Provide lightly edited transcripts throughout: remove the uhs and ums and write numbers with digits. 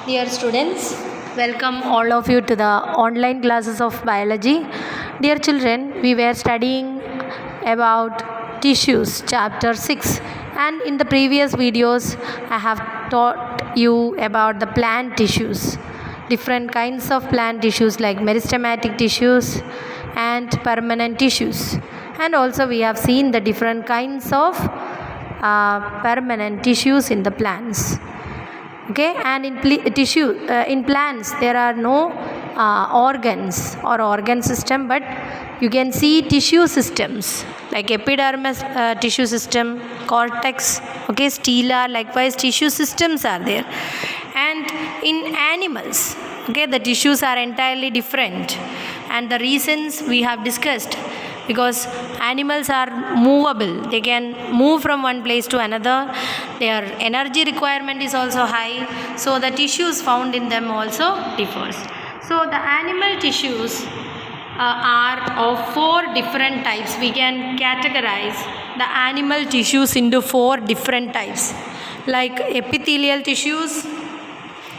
Dear students, welcome all of you to the online classes of biology. Dear children, we were studying about tissues, chapter 6, and in the previous videos, I have taught you about the plant tissues, different kinds of plant tissues like meristematic tissues and permanent tissues, and also we have seen the different kinds of permanent tissues in the plants. Okay, and in plants there are no organs or organ system, but you can see tissue systems like epidermis tissue system, cortex, okay, stela, likewise tissue systems are there. And in animals, okay, the tissues are entirely different, and the reasons we have discussed, because animals are movable, they can move from one place to another, their energy requirement is also high, so the tissues found in them also differs. So the animal tissues are of 4 different types. We can categorize the animal tissues into 4 different types, like epithelial tissues,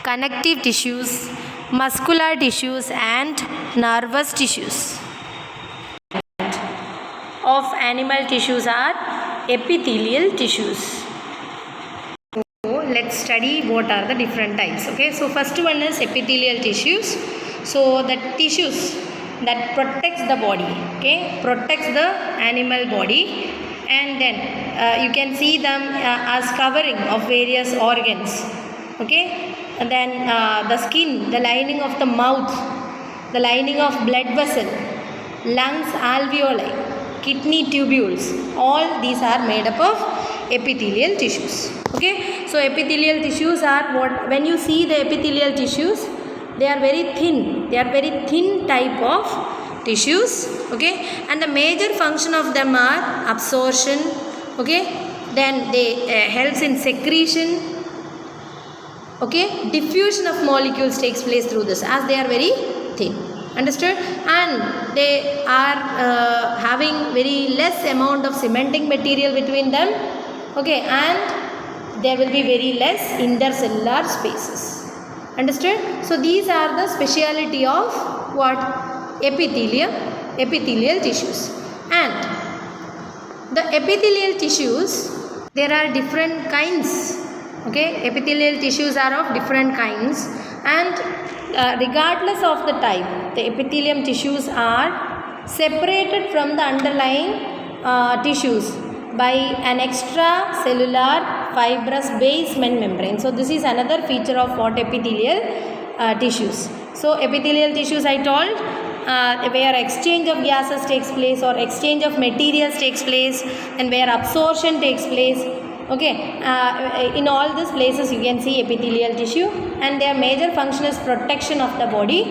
connective tissues, muscular tissues, and nervous tissues. Of animal tissues are epithelial tissues. So let's study what are the different types. Okay, so first one is epithelial tissues. So the tissues that protects the body, okay, protects the animal body, and then you can see them as covering of various organs. Okay, and then the skin, the lining of the mouth, the lining of blood vessel, lungs, alveoli, kidney tubules, all these are made up of epithelial tissues. Okay, so epithelial tissues are what, when you see the epithelial tissues, they are very thin type of tissues. Okay, and the major function of them are absorption, okay, then they helps in secretion, okay, diffusion of molecules takes place through this, as they are very thin. Understood? And they are having very less amount of cementing material between them, okay, and there will be very less intercellular spaces. Understood? So these are the speciality of what? Epithelial tissues. And the epithelial tissues, there are different kinds. Okay, epithelial tissues are of different kinds, and regardless of the type, the epithelium tissues are separated from the underlying tissues by an extracellular fibrous basement membrane. So this is another feature of what? Epithelial tissues. So epithelial tissues, I told, where exchange of gases takes place or exchange of materials takes place, and where absorption takes place. Okay, in all these places you can see epithelial tissue, and their major function is protection of the body,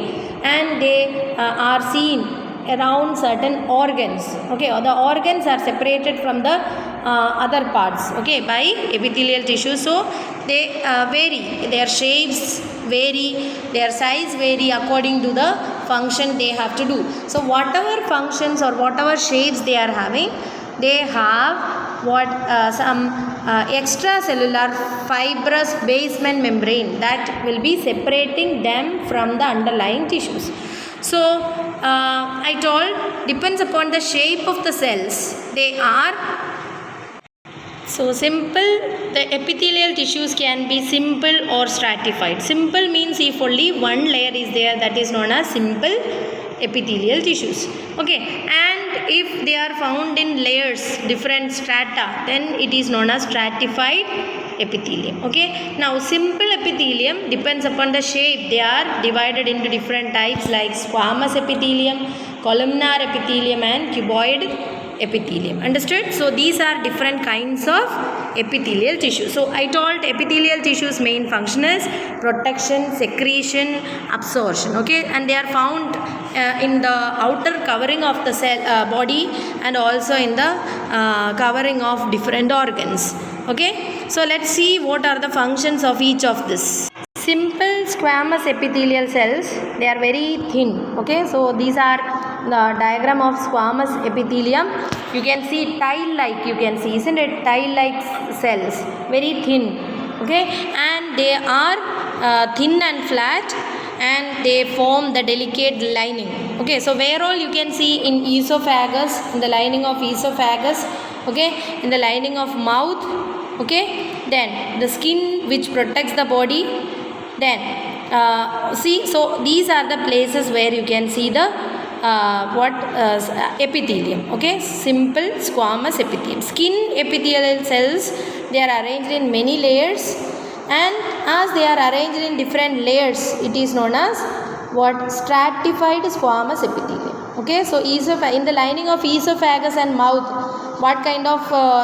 and they are seen around certain organs. Okay, the organs are separated from the other parts, okay, by epithelial tissue. So they vary, their shapes vary, their size vary according to the function they have to do. So whatever functions or whatever shapes they are having, they have what some extracellular fibrous basement membrane that will be separating them from the underlying tissues. So I told, depends upon the shape of the cells, they are so simple. The epithelial tissues can be simple or stratified. Simple means if only one layer is there, that is known as simple epithelial tissues. Okay, and if they are found in layers, different strata, then it is known as stratified epithelium. Okay, now simple epithelium depends upon the shape. They are divided into different types like squamous epithelium, columnar epithelium, and cuboid epithelium. Understood? So these are different kinds of epithelial tissue. So I told epithelial tissue's main function is protection, secretion, absorption. Okay, and they are found in the outer covering of the cell body, and also in the covering of different organs. Okay, so let's see what are the functions of each of this. Simple squamous epithelial cells, they are very thin. Okay, so these are the diagram of squamous epithelium. You can see tile-like, you can see, isn't it? Tile-like cells, very thin. Okay, and they are thin and flat, and they form the delicate lining. Okay, so where all you can see in esophagus, in the lining of esophagus, okay, in the lining of mouth, okay, then the skin which protects the body, then see, so these are the places where you can see the epithelium. Okay, simple squamous epithelium. Skin epithelial cells, they are arranged in many layers, and as they are arranged in different layers, it is known as what? Stratified squamous epithelium. Okay, so in the lining of esophagus and mouth, what kind of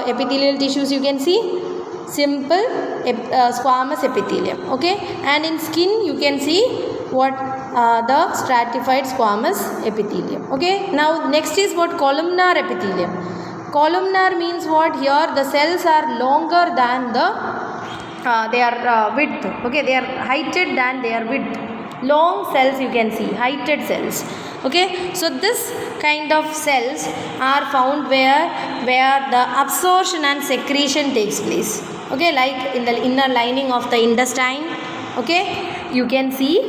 epithelial tissues you can see? Simple squamous epithelium. Okay, and in skin you can see what? The stratified squamous epithelium. Okay, now next is what? Columnar epithelium. Columnar means what? Here the cells are longer than the their width. Okay, they are heighted than their width. Long cells you can see, heighted cells. Okay, so this kind of cells are found where the absorption and secretion takes place. Okay, like in the inner lining of the intestine. Okay, you can see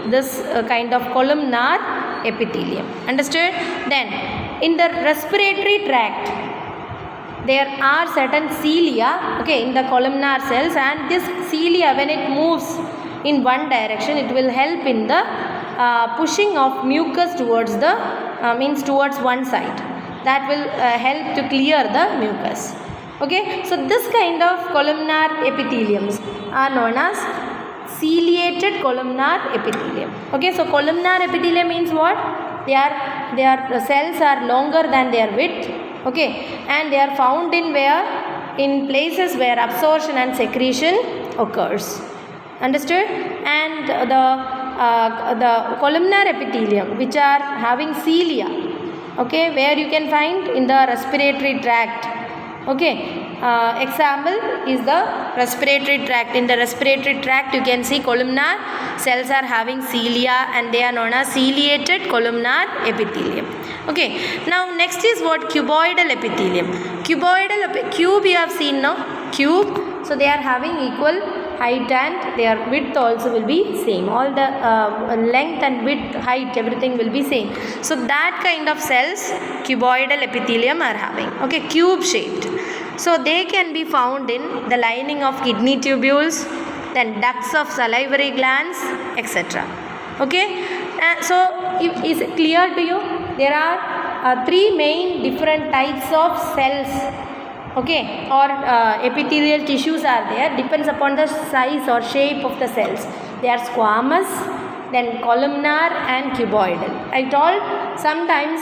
this kind of columnar epithelium. Understood? Then in the respiratory tract, there are certain cilia, okay, in the columnar cells, and this cilia, when it moves in one direction, it will help in the pushing of mucus towards the towards one side. That will help to clear the mucus. Okay, so this kind of columnar epitheliums are known as ciliated columnar epithelium. Okay, so columnar epithelium means what? The cells are longer than their width. Okay, and they are found in where? In places where absorption and secretion occurs. Understood? And the columnar epithelium, which are having cilia, okay, where you can find in the respiratory tract. Okay, example is the respiratory tract. In the respiratory tract you can see columnar cells are having cilia, and they are known as ciliated columnar epithelium. Okay, now next is what? Cuboidal epithelium. Cube you have seen now, cube, so they are having equal height and their width also will be same. All the length and width, height, everything will be same. So that kind of cells cuboidal epithelium are having. Okay, cube shaped. So they can be found in the lining of kidney tubules, then ducts of salivary glands, etc. Okay, so is it clear to you? There are three main different types of cells. Okay, or epithelial tissues are there, depends upon the size or shape of the cells. They are squamous, then columnar and cuboidal. I told sometimes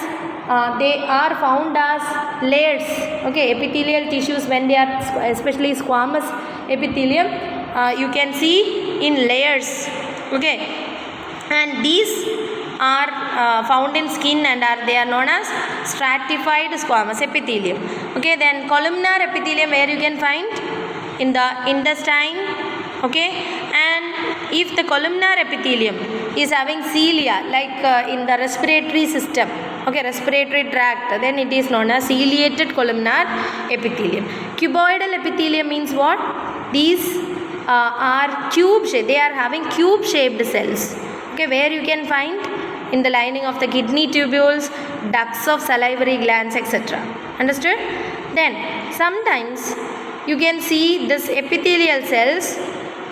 they are found as layers. Okay, epithelial tissues, when they are especially squamous epithelium, you can see in layers. Okay, and these are found in skin and they are known as stratified squamous epithelium. Okay, then columnar epithelium, where you can find in the intestine. Okay, and if the columnar epithelium is having cilia, like in the respiratory system, okay, respiratory tract, then it is known as ciliated columnar epithelium. Cuboidal epithelium means what? These are cube shaped. They are having cube shaped cells. Okay, where you can find in the lining of the kidney tubules, ducts of salivary glands, etc. Understood? Then sometimes you can see this epithelial cells,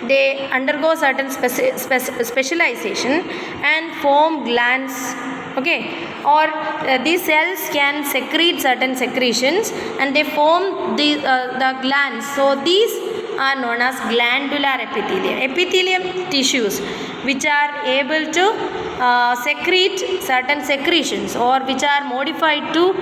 they undergo certain specialization and form glands. Okay, or these cells can secrete certain secretions and they form the glands. So these are known as glandular epithelium. Epithelium tissues which are able to secrete certain secretions, or which are modified to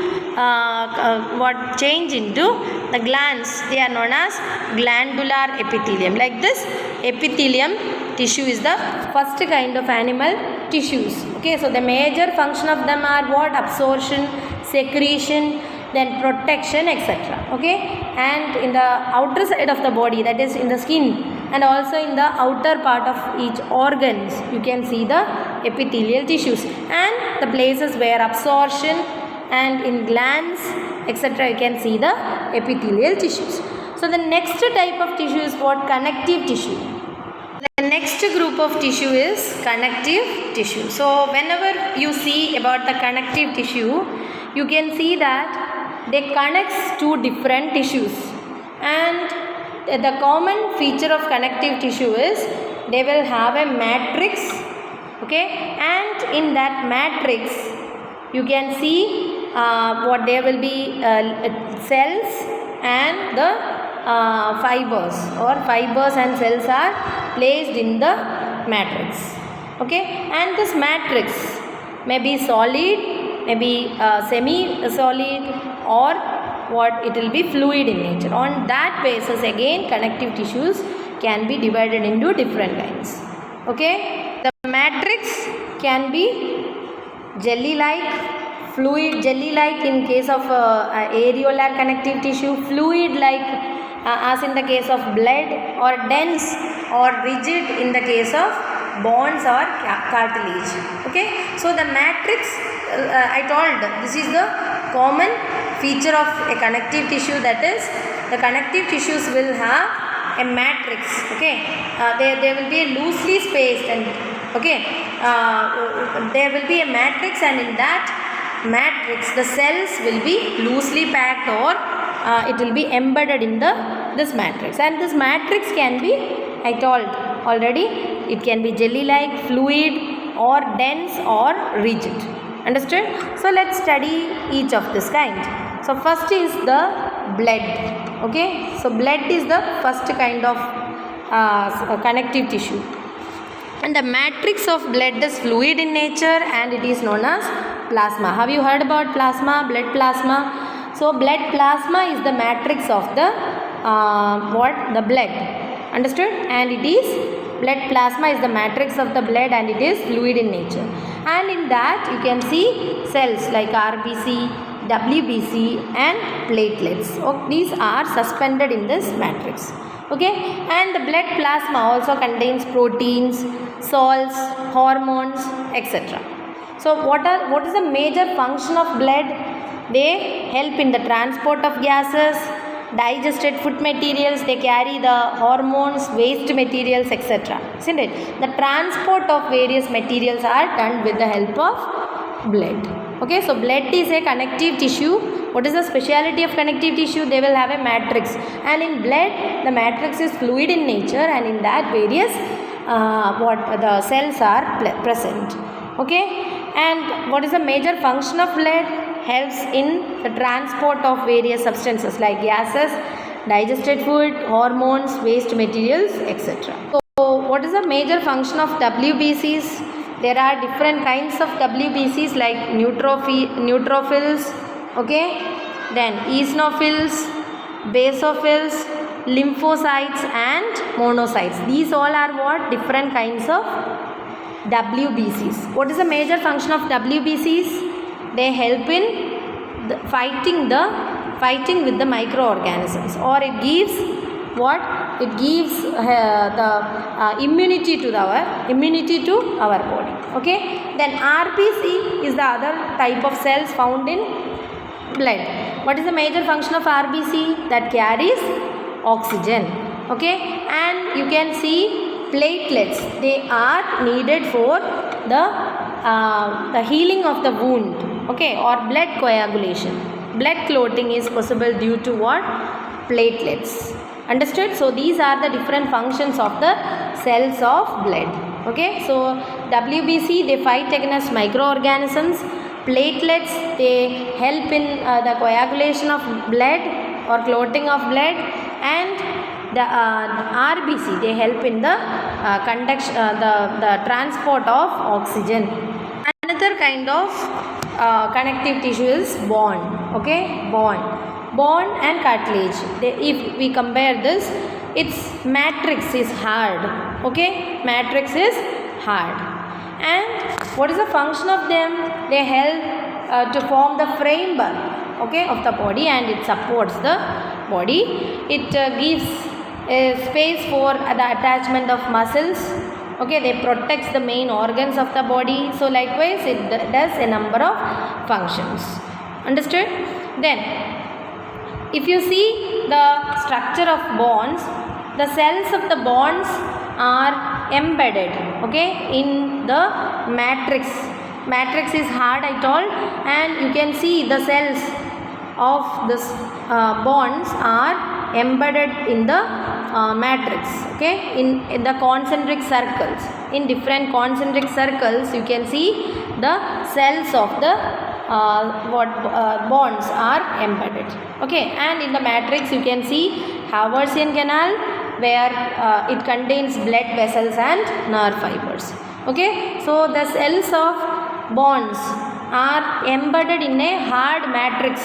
change into the glands, they are known as glandular epithelium. Like this, epithelium tissue is the first kind of animal tissues. Okay, so the major function of them are what? Absorption, secretion, then protection, etc. Okay, and in the outer side of the body, that is in the skin, and also in the outer part of each organs, you can see the epithelial tissues, and the places where absorption, and in glands, etc., you can see the epithelial tissues. So the next type of tissue is what? Connective tissue. The next group of tissue is connective tissue. So whenever you see about the connective tissue, you can see that they connects to different tissues, and the common feature of connective tissue is they will have a matrix, okay, and in that matrix you can see what there will be cells and the fibers and cells are placed in the matrix, okay, and this matrix may be solid, may be semi solid, or what it will be fluid in nature. On that basis again connective tissues can be divided into different kinds, okay. The matrix can be jelly like, fluid jelly like in case of areolar connective tissue, fluid like as in the case of blood, or dense or rigid in the case of bones or cartilage, okay. So the matrix, I told this is the common feature of a connective tissue, that is the connective tissues will have a matrix, okay. They will be loosely spaced, and okay, there will be a matrix, and in that matrix the cells will be loosely packed, or it will be embedded in this matrix, and this matrix can be, I told already, it can be jelly like, fluid, or dense or rigid. Understood? So let's study each of this kind. So first is the blood, okay. So blood is the first kind of connective tissue, and the matrix of blood is fluid in nature, and it is known as plasma. Have you heard about plasma, blood plasma? So blood plasma is the matrix of the the blood. Understood? And it is, blood plasma is the matrix of the blood, and it is fluid in nature, and in that you can see cells like RBC, WBC and platelets. So these are suspended in this matrix, okay. And the blood plasma also contains proteins, salts, hormones, etc. So what is the major function of blood? They help in the transport of gases, digested food materials, they carry the hormones, waste materials, etc. Isn't it? The transport of various materials are done with the help of blood, okay. So blood is a connective tissue. What is the speciality of connective tissue? They will have a matrix, and in blood the matrix is fluid in nature, and in that various the cells are present, okay. And what is the major function of blood? Helps in the transport of various substances like gases, digested food, hormones, waste materials, etc. So what is the major function of WBCs? There are different kinds of WBCs like neutrophils, okay, then eosinophils, basophils, lymphocytes and monocytes. These all are what? Different kinds of WBCs. What is the major function of WBCs? They help in fighting with the microorganisms, or it gives what? It gives the immunity to our body, okay. Then RBC is the other type of cells found in blood. What is the major function of RBC? That carries oxygen, okay. And you can see platelets, they are needed for the healing of the wound, okay, or blood coagulation. Blood clotting is possible due to what? Platelets. Understood? So these are the different functions of the cells of blood, okay. So WBC, they fight against microorganisms. Platelets, they help in the coagulation of blood or clotting of blood, and the RBC, they help in the the transport of oxygen. Another kind of connective tissue is bone, okay. Bone and cartilage, if we compare this, its matrix is hard, okay. Matrix is hard, and what is the function of them? They help to form the framework, okay, of the body, and it supports the body. It gives space for the attachment of muscles, okay. They protects the main organs of the body. So likewise it does a number of functions. Understood? Then if you see the structure of bones, the cells of the bones are embedded, okay, in the matrix. Matrix is hard, I told, and you can see the cells of this bonds are embedded in the matrix, okay, in the concentric circles. In different concentric circles, you can see the cells of the bonds are embedded, okay. And in the matrix, you can see Haversian canal, where it contains blood vessels and nerve fibers, okay. So the cells of bonds are embedded in a hard matrix,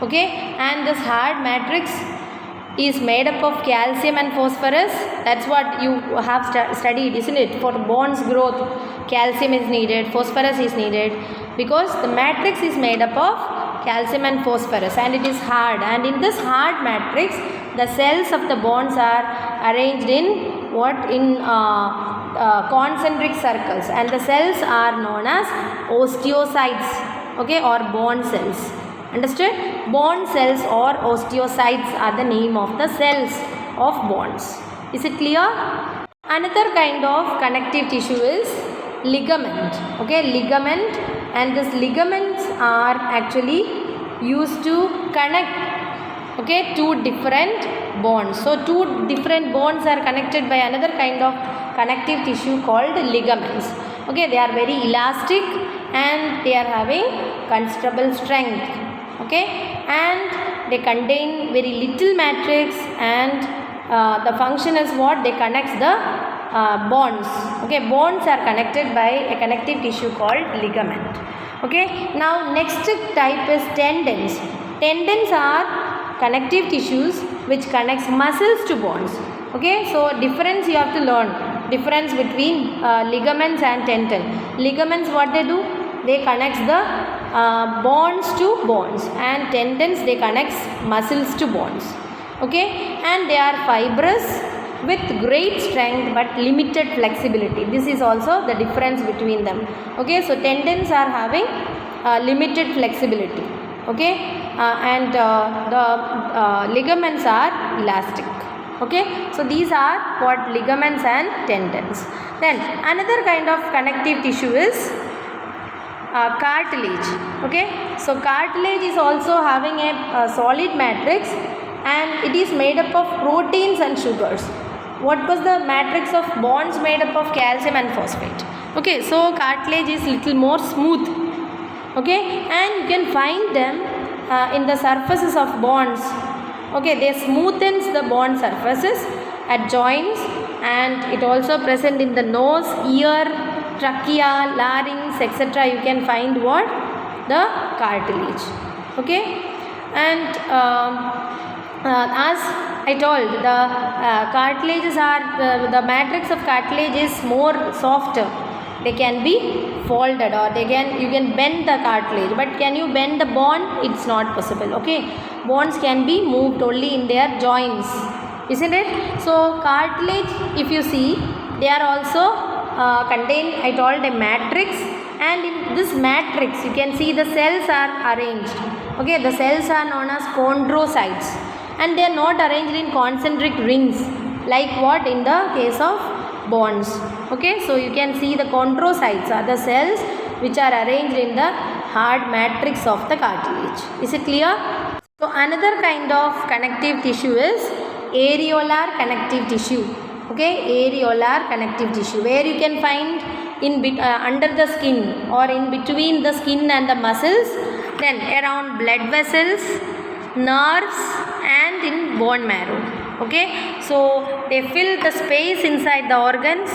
okay, and this hard matrix is made up of calcium and phosphorus. That's what you have studied, isn't it? For bonds growth, calcium is needed, phosphorus is needed, because the matrix is made up of calcium and phosphorus, and it is hard. And in this hard matrix, the cells of the bonds are arranged in what? In concentric circles, and the cells are known as osteocytes, okay, or bond cells. Understood? Bond cells or osteocytes are the name of the cells of bonds. Is it clear? Another kind of connective tissue is ligament, okay, ligament, and these ligaments are actually used to connect, okay, two different bonds. So two different bonds are connected by another kind of connective tissue called ligaments, okay. They are very elastic and they are having considerable strength, okay, and they contain very little matrix, and the function is what? They connects the bonds, okay. Bonds are connected by a connective tissue called ligament, okay. Now next type is tendons. Tendons are connective tissues which connects muscles to bonds, okay. So difference you have to learn, difference between ligaments and tendon. Ligaments, what they do? They connects the bonds to bonds, and tendons, they connects muscles to bonds, okay. And they are fibrous with great strength but limited flexibility. This is also the difference between them, okay. So tendons are having limited flexibility, okay, and the ligaments are elastic, okay. So these are what? Ligaments and tendons. Then another kind of connective tissue is cartilage, okay. So cartilage is also having a solid matrix, and it is made up of proteins and sugars. What was the matrix of bonds? Made up of calcium and phosphate, okay. So cartilage is little more smooth, okay, and you can find them in the surfaces of bonds, okay. They smoothens the bond surfaces at joints, and it also present in the nose, ear, trachea, larynx, etc. You can find what? The cartilage, okay. And as I told, the cartilages are the matrix of cartilage is more softer. They can be folded, or you can bend the cartilage, but can you bend the bond? It's not possible, okay. Bonds can be moved only in their joints, isn't it? So cartilage, if you see, they are also contain, I told, a matrix, and in this matrix you can see the cells are arranged, okay. The cells are known as chondrocytes, and they are not arranged in concentric rings like what? In the case of bonds, okay. So you can see the chondrocytes are the cells which are arranged in the hard matrix of the cartilage. Is it clear? So another kind of connective tissue is areolar connective tissue, okay. Areolar connective tissue, where you can find in under the skin or in between the skin and the muscles, then around blood vessels, nerves, and in bone marrow, okay. So they fill the space inside the organs,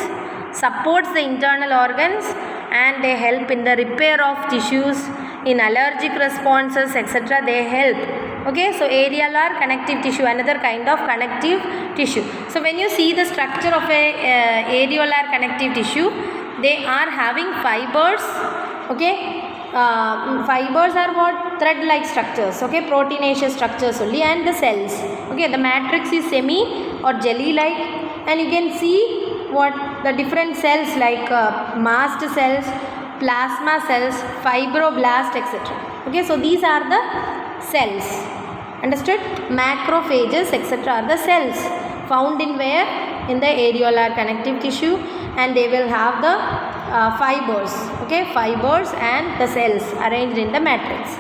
supports the internal organs, and they help in the repair of tissues, in allergic responses, etc. They help, okay. So areolar connective tissue, another kind of connective tissue. So when you see the structure of a areolar connective tissue, they are having fibers, okay. Fibers are what? Thread like structures, okay, proteinaceous structures only, and the cells, okay. The matrix is semi or jelly like, and you can see what? The different cells like mast cells, plasma cells, fibroblast, etc. Okay, so these are the cells. Understood? Macrophages, etc. are the cells found in where? in the areolar connective tissue, and they will have the fibers, okay, fibers and the cells arranged in the matrix.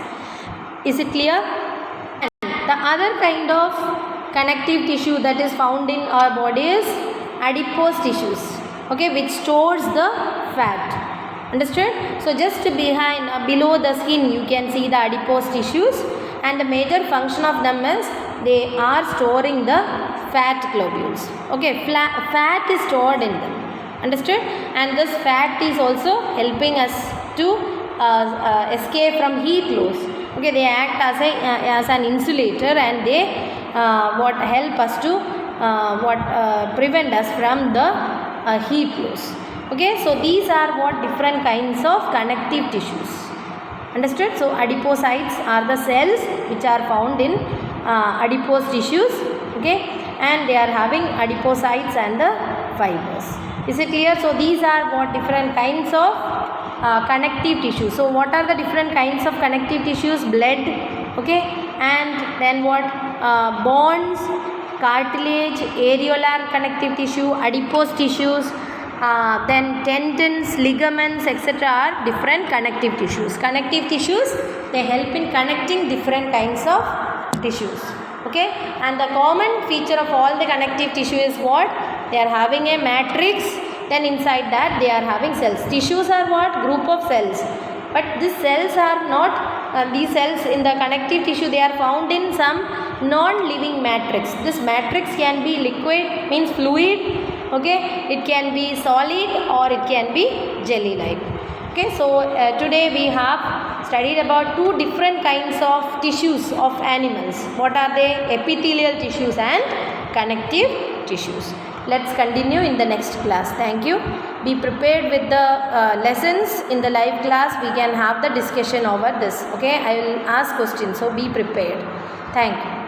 Is it clear? And the other kind of connective tissue that is found in our body is adipose tissues, okay, which stores the fat. Understood? So just behind, below the skin, you can see the adipose tissues, and the major function of them is they are storing the fat globules. Okay, fat is stored in them. Understood? And this fat is also helping us to escape from heat loss. Okay, they act as an insulator, and they help us to prevent us from the heat loss. Okay, so these are what different kinds of connective tissues. Understood? So adipocytes are the cells which are found in adipose tissues, okay, and they are having adipocytes and the fibers. Is it clear? So these are what different kinds of connective tissues. So what are the different kinds of connective tissues? Blood, okay, and then what? Bones, cartilage, areolar connective tissue, adipose tissues, then tendons, ligaments, etc. are different connective tissues. Connective tissues, they help in connecting different kinds of tissues. Okay, and the common feature of all the connective tissue is what? They are having a matrix, then inside that they are having cells. Tissues are what? Group of cells. But these cells are not, these cells in the connective tissue, they are found in some non-living matrix. This matrix can be liquid, means fluid, okay, it can be solid or it can be jelly-like. Okay, so today we have studied about two different kinds of tissues of animals. What are they? Epithelial tissues and connective tissues. Let's continue in the next class. Thank you. Be prepared with the lessons. In the live class we can have the discussion over this. Okay, I will ask questions, so be prepared. Thank you.